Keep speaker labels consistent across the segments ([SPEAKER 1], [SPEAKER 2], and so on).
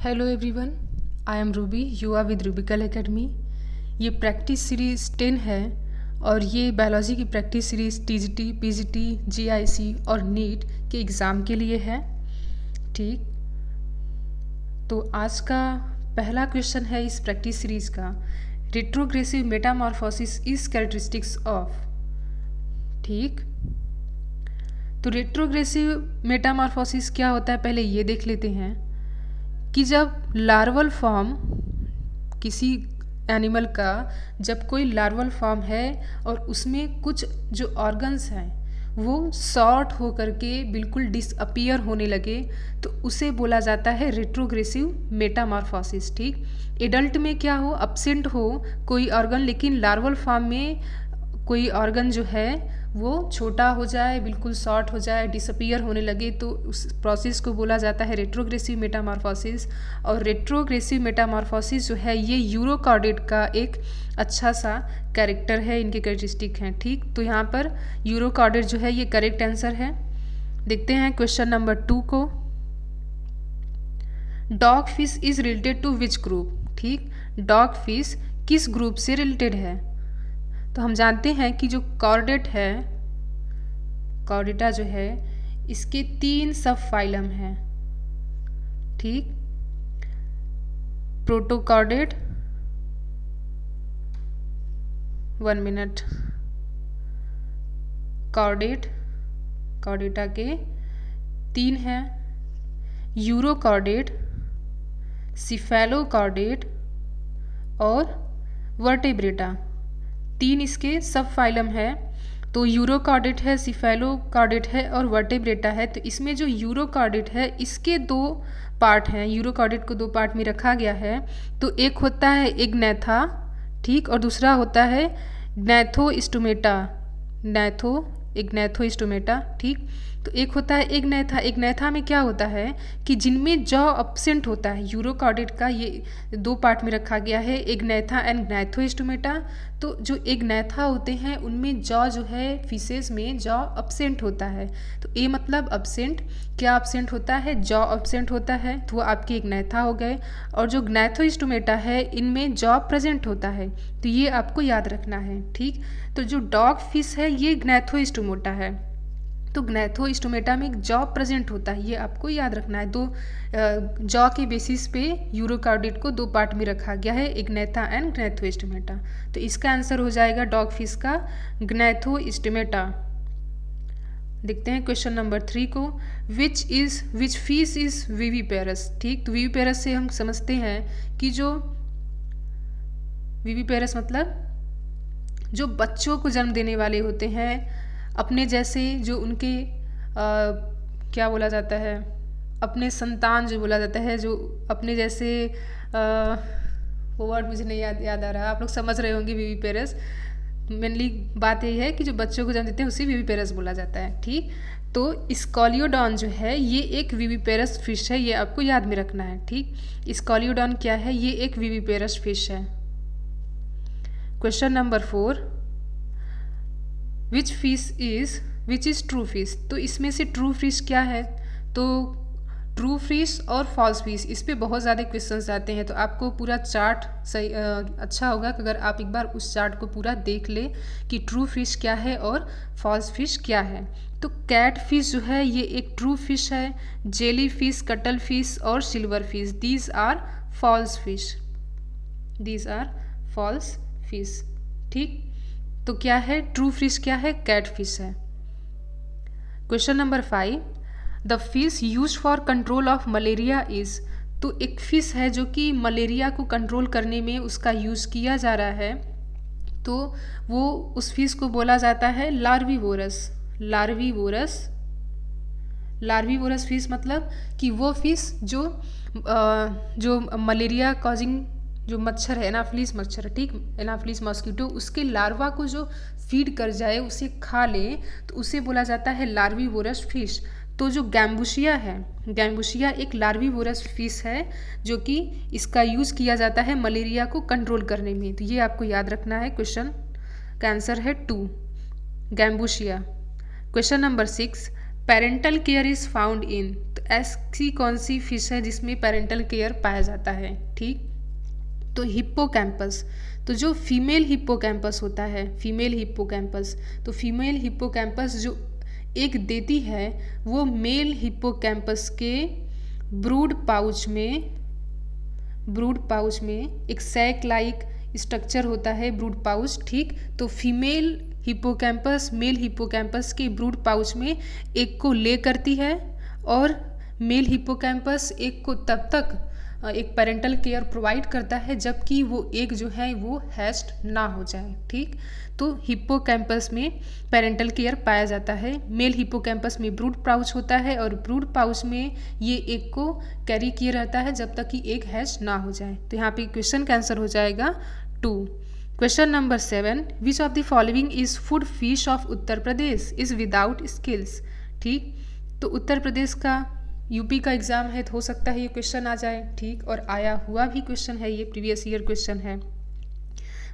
[SPEAKER 1] Hello everyone, I am Ruby. You are with Rubical academy. ये practice series 10 है और ये बायोलॉजी की practice series TGT, PGT, GIC और नीट के एग्ज़ाम के लिए है। ठीक, तो आज का पहला क्वेश्चन है इस प्रैक्टिस सीरीज़ का, retrogressive Metamorphosis is characteristics of. ठीक, तो रेट्रोग्रेसिव मेटामॉर्फोसिस क्या होता है पहले ये देख लेते हैं कि जब लार्वल फॉर्म किसी एनिमल का, जब कोई लार्वल फॉर्म है और उसमें कुछ जो ऑर्गन्स हैं वो शॉर्ट हो करके बिल्कुल डिसअपियर होने लगे तो उसे बोला जाता है रेट्रोग्रेसिव मेटामॉर्फोसिस। ठीक, एडल्ट में क्या हो, अब्सेंट हो कोई ऑर्गन, लेकिन लार्वल फॉर्म में कोई ऑर्गन जो है वो छोटा हो जाए, बिल्कुल शॉर्ट हो जाए, डिसअपियर होने लगे, तो उस प्रोसेस को बोला जाता है रेट्रोग्रेसिव मेटामॉर्फोसिस। और रेट्रोग्रेसिव मेटामॉर्फोसिस जो है ये यूरोकॉर्डेट का एक अच्छा सा कैरेक्टर है, इनके कैरेक्टरिस्टिक हैं। ठीक, तो यहाँ पर यूरोकॉर्डेट जो है ये करेक्ट आंसर है। देखते हैं क्वेश्चन नंबर 2 को। Dogfish is related to which group. ठीक, डॉग फिश किस ग्रुप से रिलेटेड है? तो हम जानते हैं कि जो कॉर्डेट है, कॉर्डेटा जो है इसके 3 सब फाइलम हैं। ठीक, प्रोटोकॉर्डेट, 1 मिनट, कॉर्डेट, कॉर्डेटा के 3 हैं, यूरोकॉर्डेट, सिफेलोकॉर्डेट और वर्टेब्रेटा, 3 इसके सब फाइलम है। तो यूरोकॉर्डेट है, सिफेलोकॉर्डेट है और वर्टेब्रेटा है। तो इसमें जो यूरोकॉर्डेट है इसके 2 पार्ट हैं, यूरोकॉर्डेट को 2 पार्ट में रखा गया है। तो एक होता है इग्नैथा, ठीक, और दूसरा होता है ग्नैथोस्टोमेटा, इग्नैथोस्टोमेटा। ठीक, तो एक होता है इग्नैथा। इग्नैथा में क्या होता है कि जिनमें जॉ अब्सेंट होता है, यूरोकॉर्डेट का ये 2 पार्ट में रखा गया है, इग्नैथा एंड ग्नैथोस्टोमेटा। तो जो इग्नैथा होते हैं उनमें जॉ जो है फिशेस में जॉ अब्सेंट होता है। तो ए मतलब अब्सेंट, क्या अब्सेंट होता है? जॉ अब्सेंट होता है, तो वो आपके इग्नैथा हो गए। और जो ग्नैथोस्टोमेटा है इनमें जॉ प्रेजेंट होता है, तो ये आपको याद रखना है। ठीक, तो जो डॉग फिश है ये ग्नैथोस्टोमेटा है, तो ग्नैथोस्टोमेटा में जॉ प्रेजेंट होता है, ये आपको याद रखना है। 2 जॉ के बेसिस पे यूरोकॉर्डेट को 2 पार्ट में रखा गया है, इग्नैथा एंड ग्नैथोस्टोमेटा। तो इसका आंसर हो जाएगा डॉग फिश का ग्नैथोस्टोमेटा। देखते हैं क्वेश्चन नंबर 3 को। विच फिश इज विविपेरस। ठीक, तो विविपेरस से हम समझते हैं कि जो विविपेरस मतलब जो बच्चों को जन्म देने वाले होते हैं, अपने जैसे जो उनके क्या बोला जाता है, अपने संतान जो बोला जाता है, जो अपने जैसे वो वर्ड मुझे नहीं याद आ रहा, आप लोग समझ रहे होंगे। विविपेरस मेनली बात यही है कि जो बच्चों को जन्म देते हैं उसी विविपेरस बोला जाता है। ठीक, तो स्कॉलियोडॉन जो है ये एक विविपेरस फिश है, ये आपको याद में रखना है। ठीक, स्कॉलियोडॉन क्या है? ये एक विविपेरस फिश है। Question number 4, which is true fish. तो इसमें से ट्रू फिश क्या है? तो ट्रू फिश और फॉल्स फिश, इस पे बहुत ज़्यादा क्वेश्चंस आते हैं, तो आपको पूरा चार्ट सही अच्छा होगा कि अगर आप एक बार उस चार्ट को पूरा देख ले कि ट्रू फिश क्या है और फॉल्स फिश क्या है। तो कैट फिश जो है ये एक ट्रू फिश है, जेली फिश, कटल फिश और silverfish, these are false fish, these are false fish. ठीक, तो क्या है? ट्रू फिश क्या है? कैट फिश है। Question number 5, the fish used for control of malaria is. तो एक फिश है जो कि मलेरिया को कंट्रोल करने में उसका यूज़ किया जा रहा है, तो वो उस फिश को बोला जाता है लार्वीवोरस। लार्वीवोरस फिश मतलब कि वो फिश जो मलेरिया कॉजिंग जो मच्छर है, एनाफिलिस मच्छर, ठीक, एनाफिलिस मॉस्किटो, उसके लार्वा को जो फीड कर जाए, उसे खा ले, तो उसे बोला जाता है लार्वीवोरस फिश। तो जो गैम्बुशिया है, गैम्बुशिया एक लार्वीवोरस फिश है जो कि इसका यूज़ किया जाता है मलेरिया को कंट्रोल करने में, तो ये आपको याद रखना है। क्वेश्चन का आंसर है 2, Gambusia. Question number 6, parental care is found in. तो ऐसी कौन सी फिश है जिसमें पेरेंटल केयर पाया जाता है? ठीक, तो हिप्पोकैम्पस। तो जो फीमेल हिप्पोकैम्पस होता है, फीमेल हिप्पोकैम्पस, तो फीमेल हिप्पोकैम्पस जो एग देती है वो मेल हिप्पोकैम्पस के ब्रूड पाउच में एक सैक लाइक स्ट्रक्चर होता है, ब्रूड पाउच। ठीक, तो फीमेल हिप्पोकैम्पस मेल हिप्पोकैम्पस के ब्रूड पाउच में एग को ले करती है और मेल हिप्पोकैम्पस एग को तब तक एक पेरेंटल केयर प्रोवाइड करता है जबकि वो एग जो है वो हैच्ड ना हो जाए। ठीक, तो हिप्पोकैम्पस में पेरेंटल केयर पाया जाता है। मेल हिप्पोकैम्पस में ब्रूड पाउच होता है और ब्रूड पाउच में ये एग को कैरी किए रहता है जब तक कि एग हैच ना हो जाए। तो यहाँ पे क्वेश्चन का आंसर हो जाएगा 2। Question number 7, which of the following is food fish of Uttar Pradesh is without skills? ठीक, तो उत्तर प्रदेश का यूपी का एग्जाम है तो हो सकता है ये क्वेश्चन आ जाए। ठीक, और आया हुआ भी क्वेश्चन है, ये प्रीवियस ईयर क्वेश्चन है।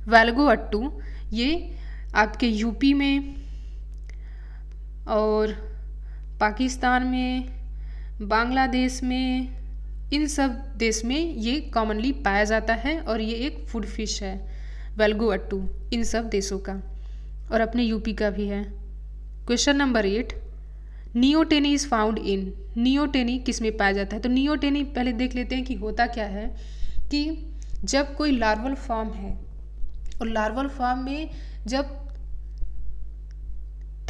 [SPEAKER 1] वालगोअट्टू ये आपके यूपी में और पाकिस्तान में, बांग्लादेश में, इन सब देश में ये कॉमनली पाया जाता है और ये एक फूड फिश है वालगोअट्टू, इन सब देशों का, और अपने यूपी का भी है। Question number 8, neoteny is found in? Neoteny किस में पाया जाता है? तो नियोटेनी पहले देख लेते हैं कि होता क्या है कि जब कोई लार्वल फॉर्म है और लार्वल फॉर्म में जब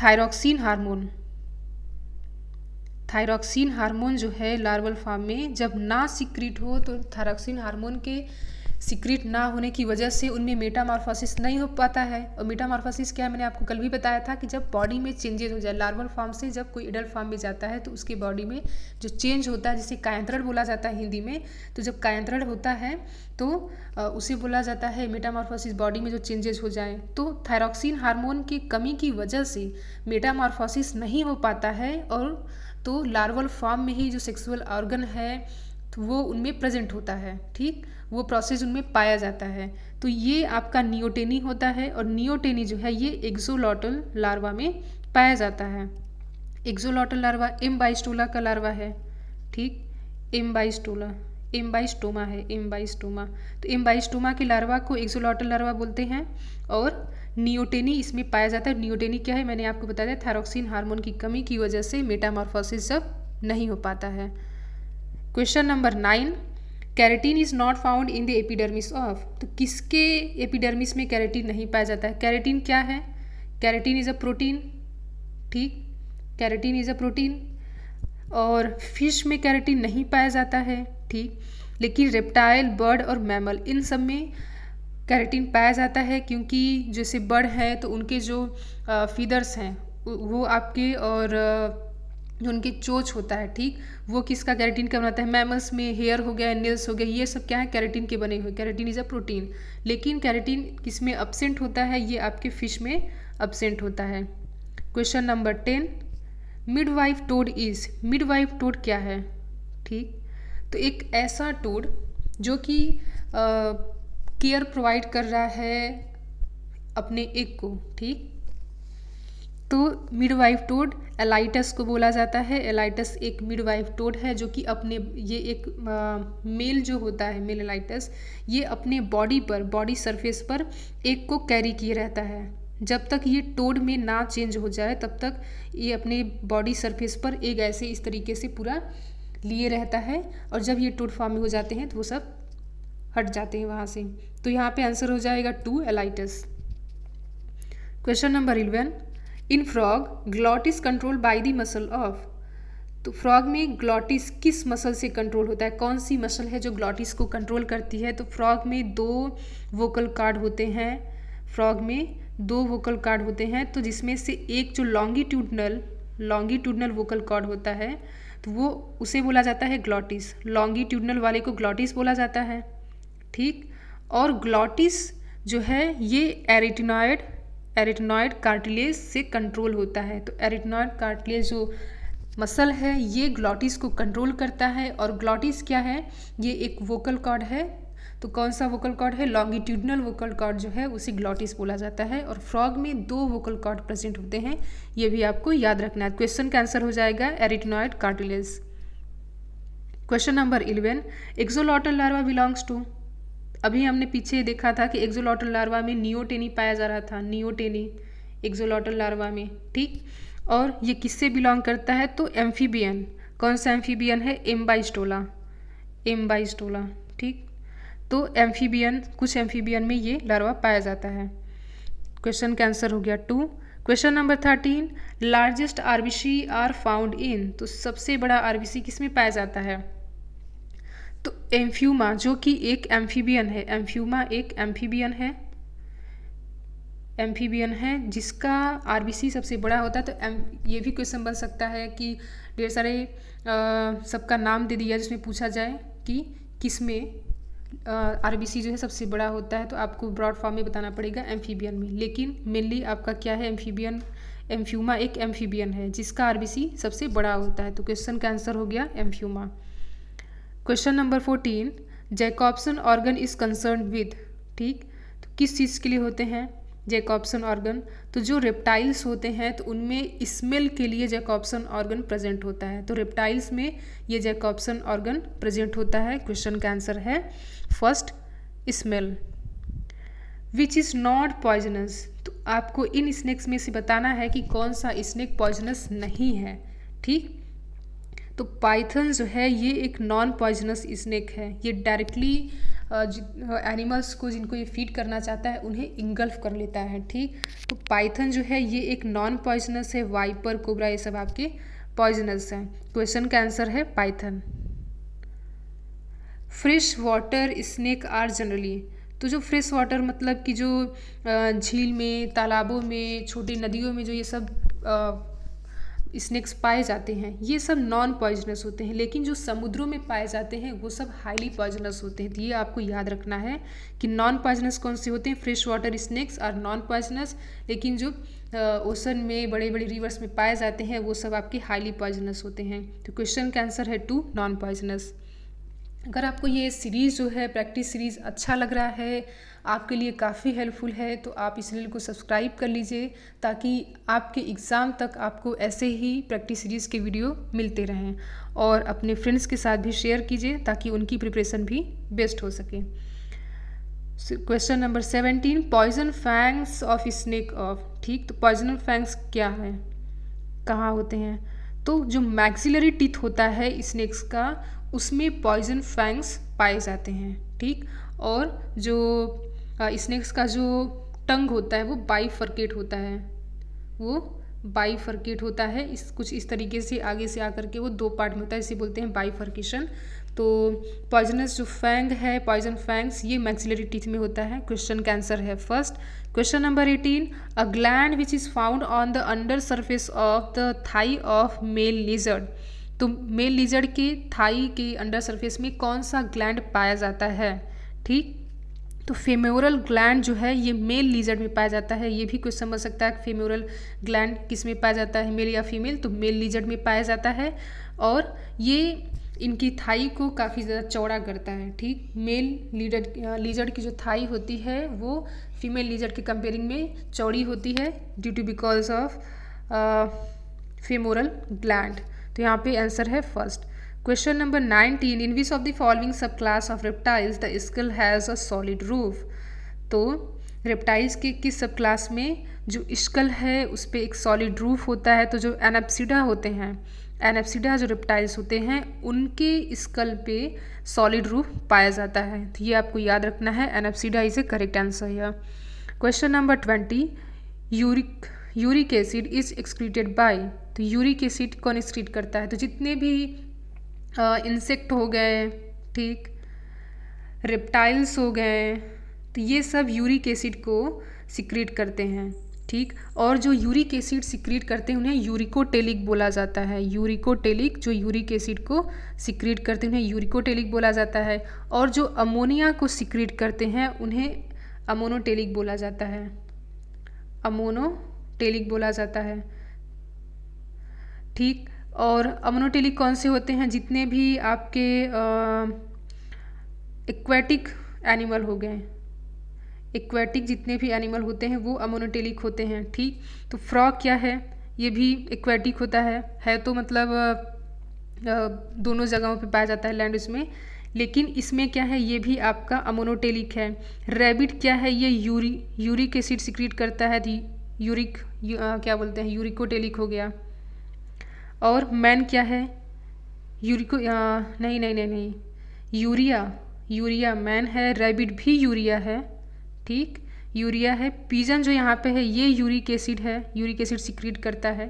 [SPEAKER 1] थायरॉक्सिन हार्मोन जो है लार्वल फॉर्म में जब ना सिक्रीट हो, तो थायरॉक्सिन हार्मोन के सिक्रीट ना होने की वजह से उनमें मेटामॉर्फोसिस नहीं हो पाता है। और मेटामॉर्फोसिस क्या है, मैंने आपको कल भी बताया था कि जब बॉडी में चेंजेस हो जाए, लार्वल फॉर्म से जब कोई एडल्ट फॉर्म में जाता है तो उसके बॉडी में जो चेंज होता है, जिसे कायांतरण बोला जाता है हिंदी में, तो जब कायांतरण होता है तो उसे बोला जाता है मेटामॉर्फोसिस, बॉडी में जो चेंजेस हो जाए। तो थायरॉक्सिन हार्मोन की कमी की वजह से मेटामॉर्फोसिस नहीं हो पाता है और तो लार्वल फॉर्म में ही जो सेक्सुअल ऑर्गन है तो वो उनमें प्रेजेंट होता है। ठीक, वो प्रोसेस उनमें पाया जाता है। तो ये आपका नियोटेनी होता है और नियोटेनी जो है ये एक्सोलॉटल लार्वा में पाया जाता है। एक्सोलॉटल लार्वा एम्बाइस्टोला का लार्वा है। ठीक, एम्बाइस्टोमा है, एम्बाइस्टोमा। तो एम्बाइस्टोमा के लार्वा को एक्सोलॉटल लार्वा बोलते हैं और नियोटेनी इसमें पाया जाता है। नियोटेनी क्या है, मैंने आपको बताया, थायरॉक्सिन हार्मोन की कमी की वजह से मेटामॉर्फोसिस जब नहीं हो पाता है। Question number 9, keratin is not found in the epidermis of? तो किसके एपिडर्मिस में कैरेटीन नहीं पाया जाता है? कैरेटीन क्या है? Keratin is a protein. ठीक, कैरेटीन इज अ प्रोटीन और फिश में कैरेटीन नहीं पाया जाता है। ठीक, लेकिन रेप्टाइल, बर्ड और मैमल इन सब में कैरेटीन पाया जाता है, क्योंकि जैसे बर्ड है तो उनके जो फीदर्स हैं वो आपके, और जो उनके चोंच होता है, ठीक, वो किसका कैरेटीन का बनाता है? मैमल्स में हेयर हो गया, नेल्स हो गए, ये सब क्या है? कैरेटीन के बने हुए। Keratin is a protein. लेकिन कैरेटीन किस में अब्सेंट होता है? ये आपके फिश में अब्सेंट होता है। Question number 10, midwife toad is? Midwife toad क्या है? ठीक, तो एक ऐसा टोड जो कि केयर प्रोवाइड कर रहा है अपने एग को। ठीक, तो मिडवाइफ टोड एलाइटस को बोला जाता है। एलाइटस एक मिडवाइफ टोड है जो कि अपने, ये एक मेल जो होता है, मेल एलाइटस, ये अपने बॉडी पर, बॉडी सरफेस पर एग को कैरी किए रहता है। जब तक ये टोड में ना चेंज हो जाए तब तक ये अपने बॉडी सरफेस पर एग ऐसे इस तरीके से पूरा लिए रहता है, और जब ये टोड फॉर्म में हो जाते हैं तो वो सब हट जाते हैं वहाँ से। तो यहाँ पे आंसर हो जाएगा 2, Alytes. Question number 11, in frog glottis control by the muscle of? तो फ्रॉग में ग्लॉटिस किस मसल से कंट्रोल होता है? कौन सी मसल है जो ग्लॉटिस को कंट्रोल करती है? तो फ्रॉग में 2 वोकल कॉर्ड होते हैं। फ्रॉग में 2 वोकल कॉर्ड होते हैं, तो जिसमें से एक जो लॉन्गिट्यूडनल वोकल कॉर्ड होता है तो वो उसे बोला जाता है ग्लॉटिस। लॉन्गिट्यूडनल वाले को ग्लॉटिस बोला जाता है। ठीक, और ग्लॉटिस जो है ये एरिटनॉइड कार्टिलेज से कंट्रोल होता है। तो एरिटनॉइड कार्टिलेज जो मसल है ये ग्लॉटिस को कंट्रोल करता है। और ग्लॉटिस क्या है? ये एक वोकल कॉर्ड है। तो कौन सा वोकल कॉर्ड है? लॉन्गिट्यूडनल वोकल कॉर्ड जो है उसे ग्लॉटिस बोला जाता है। और फ्रॉग में 2 वोकल कॉर्ड प्रेजेंट होते हैं, ये भी आपको याद रखना है। क्वेश्चन का आंसर हो जाएगा arytenoid cartilage. Question number 11, axolotl larva belongs to. अभी हमने पीछे देखा था कि एक्सोलॉटल लार्वा में नियोटेनी पाया जा रहा था, नियोटेनी एक्सोलॉटल लार्वा में, ठीक। और ये किससे बिलोंग करता है? तो एम्फीबियन। कौन सा एम्फीबियन है? एम्बाइस्टोला, एम्बाइस्टोला, ठीक। तो एम्फीबियन, कुछ एम्फीबियन में ये लार्वा पाया जाता है। क्वेश्चन का आंसर हो गया 2। Question number 13, largest RBC are found in. तो सबसे बड़ा आरबीसी किस में पाया जाता है? तो एम्फ्यूमा, जो कि एक एम्फीबियन है। एम्फ्यूमा एक एम्फीबियन है, एम्फीबियन है जिसका आरबीसी सबसे बड़ा होता है। तो ये भी क्वेश्चन बन सकता है कि ढेर सारे सबका नाम दे दिया जिसमें पूछा जाए कि किस में आरबीसी जो है सबसे बड़ा होता है, तो आपको ब्रॉड फॉर्म में बताना पड़ेगा एम्फीबियन में। लेकिन मेनली आपका क्या है? एम्फीबियन, एम्फ्यूमा एक एम्फीबियन है जिसका आरबीसी सबसे बड़ा होता है। तो क्वेश्चन का आंसर हो गया Amphiuma. Question number 14, Jacobson organ is concern with, ठीक। तो किस चीज़ के लिए होते हैं जैकॉब्सन ऑर्गन? तो जो रेप्टाइल्स होते हैं तो उनमें स्मेल के लिए जैकॉब्सन ऑर्गन प्रेजेंट होता है। तो रेप्टाइल्स में ये जैकॉब्सन ऑर्गन प्रेजेंट होता है। क्वेश्चन का आंसर है first, smell. Which is not poisonous. तो आपको इन स्नेक्स में से बताना है कि कौन सा स्नेक पॉइजनस नहीं है, ठीक। तो पाइथन जो है ये एक नॉन पॉइजनस स्नेक है। ये डायरेक्टली एनिमल्स को जिनको ये फीड करना चाहता है उन्हें इंगल्फ कर लेता है, ठीक। तो पाइथन जो है ये एक नॉन पॉइजनस है। वाइपर, कोबरा ये सब आपके पॉइजनस हैं। क्वेश्चन का आंसर है python. Freshwater snake are generally. तो जो फ्रेश वाटर मतलब कि जो झील में, तालाबों में, छोटी नदियों में जो ये सब स्नेक्स पाए जाते हैं ये सब नॉन पॉइजनस होते हैं। लेकिन जो समुद्रों में पाए जाते हैं वो सब हाईली पॉइजनस होते हैं। तो ये आपको याद रखना है कि नॉन पॉइजनस कौन से होते हैं? Freshwater snakes are non poisonous. लेकिन जो ओशन में, बड़े बड़े रिवर्स में पाए जाते हैं वो सब आपके हाईली पॉइजनस होते हैं। तो क्वेश्चन का आंसर है 2, नॉन पॉइजनस। अगर आपको ये सीरीज़ जो है प्रैक्टिस सीरीज़ अच्छा लग रहा है, आपके लिए काफ़ी हेल्पफुल है, तो आप इस चैनल को सब्सक्राइब कर लीजिए ताकि आपके एग्ज़ाम तक आपको ऐसे ही प्रैक्टिस सीरीज़ के वीडियो मिलते रहें। और अपने फ्रेंड्स के साथ भी शेयर कीजिए ताकि उनकी प्रिपरेशन भी बेस्ट हो सके। Question number 17, poison fangs of snake of, ठीक। तो पॉइजनल फैंग्स क्या है, कहाँ होते हैं? तो जो मैक्सिलरी टीथ होता है स्नेक्स का उसमें पॉइजन फैंग्स पाए जाते हैं, ठीक। और जो स्नेक्स का जो टंग होता है वो बाइफर्केट होता है, वो बाइफर्केट होता है। इस कुछ इस तरीके से आगे से आकर के वो 2 पार्ट में होता है, इसे बोलते हैं बाइफर्केशन। तो पॉइजनस जो फैंग है, पॉइजन फैंग्स, ये मैक्सिलरी टीथ में होता है। क्वेश्चन का आंसर है first. Question number 18, a gland which is found on the under surface of the thigh of male lizard. तो मेल लिजर्ड के थाई के अंडर सरफेस में कौन सा ग्लैंड पाया जाता है, ठीक। तो फेमोरल ग्लैंड जो है ये मेल लिजर्ड में पाया जाता है। ये भी कुछ समझ सकता है फेमोरल ग्लैंड किस में पाया जाता है, मेल या फीमेल? तो मेल लिजर्ड में पाया जाता है। और ये इनकी थाई को काफ़ी ज़्यादा चौड़ा करता है, ठीक। मेल लिजर्ड की जो थाई होती है वो फीमेल लिजर्ड के कंपेयरिंग में चौड़ी होती है due to because of femoral gland. तो यहाँ पे आंसर है first. Question number 19, in which of the following subclass of reptiles the skull has a solid roof. तो रेप्टाइल्स के किस सब क्लास में जो स्कल है उस पर एक सॉलिड रूफ होता है? तो जो एनाप्सिडा होते हैं, एनाप्सिडा जो रेप्टाइल्स होते हैं उनके स्कल पे सॉलिड रूफ पाया जाता है। तो ये आपको याद रखना है, एनाप्सिडा इज ए करेक्ट आंसर है। Question number 20, uric acid is excreted by. तो यूरिक एसिड कौन एक्सक्रीट करता है? तो जितने भी इंसेक्ट हो गए, ठीक, रेप्टाइल्स हो गए, तो ये सब यूरिक एसिड को सिक्रीट करते हैं, ठीक। और जो यूरिक एसिड सिक्रीट करते हैं उन्हें यूरिकोटेलिक बोला जाता है। यूरिकोटेलिक, जो यूरिक एसिड को सिक्रीट करते हैं उन्हें यूरिकोटेलिक बोला जाता है। और जो अमोनिया को सिक्रीट करते हैं उन्हें अमोनोटेलिक बोला जाता है, अमोनोटेलिक बोला जाता है, ठीक। और अमोनोटेलिक कौन से होते हैं? जितने भी आपके एक्वेटिक एनिमल हो गए, एक्वेटिक जितने भी एनिमल होते हैं वो अमोनोटेलिक होते हैं, ठीक। तो फ्रॉग क्या है? ये भी एक्वेटिक होता है तो मतलब दोनों जगहों पे पाया जाता है लैंड में। लेकिन इसमें क्या है, ये भी आपका अमोनोटेलिक है। रैबिट क्या है, ये यूरिक एसिड सिक्रीट करता है, क्या बोलते हैं, यूरिकोटेलिक हो गया। और मैन क्या है, नहीं, यूरिया मैन है, रैबिट भी यूरिया है, ठीक, यूरिया है। पिजन जो यहाँ पे है ये यूरिक एसिड है, यूरिक एसिड सिक्रीट करता है,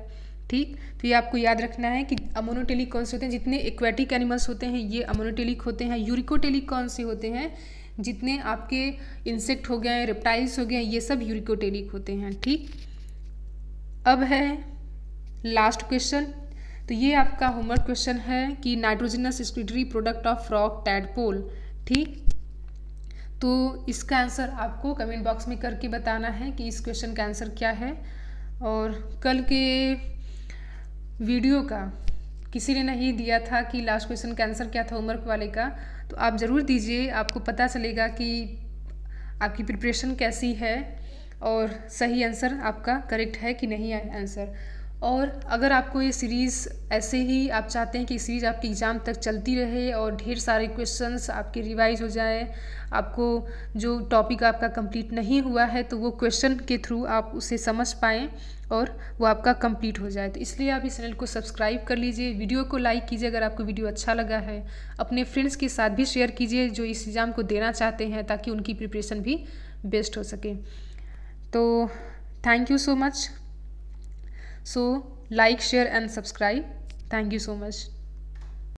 [SPEAKER 1] ठीक। तो ये आपको याद रखना है कि अमोनोटेलिक कौन से होते हैं, जितने एक्वेटिक एनिमल्स होते हैं ये अमोनोटेलिक होते हैं। यूरिकोटेलिक कौन से होते हैं, जितने आपके इंसेक्ट हो गए, रेप्टाइल्स हो गए, ये सब यूरिकोटेलिक होते हैं, ठीक। अब है लास्ट क्वेश्चन। तो ये आपका होमवर्क क्वेश्चन है कि nitrogenous excretory product of frog tadpole, ठीक। तो इसका आंसर आपको कमेंट बॉक्स में करके बताना है कि इस क्वेश्चन का आंसर क्या है। और कल के वीडियो का किसी ने नहीं दिया था कि लास्ट क्वेश्चन का आंसर क्या था होमवर्क वाले का, तो आप ज़रूर दीजिए, आपको पता चलेगा कि आपकी प्रिपरेशन कैसी है और सही आंसर आपका करेक्ट है कि नहीं है आंसर। और अगर आपको ये सीरीज़ ऐसे ही आप चाहते हैं कि सीरीज़ आपके एग्ज़ाम तक चलती रहे और ढेर सारे क्वेश्चंस आपके रिवाइज हो जाए, आपको जो टॉपिक आपका कंप्लीट नहीं हुआ है तो वो क्वेश्चन के थ्रू आप उसे समझ पाएँ और वो आपका कंप्लीट हो जाए, तो इसलिए आप इस चैनल को सब्सक्राइब कर लीजिए, वीडियो को लाइक कीजिए अगर आपको वीडियो अच्छा लगा है, अपने फ्रेंड्स के साथ भी शेयर कीजिए जो इस एग्ज़ाम को देना चाहते हैं, ताकि उनकी प्रिपरेशन भी बेस्ट हो सके। तो thank you so much. So like, share and subscribe. Thank you so much.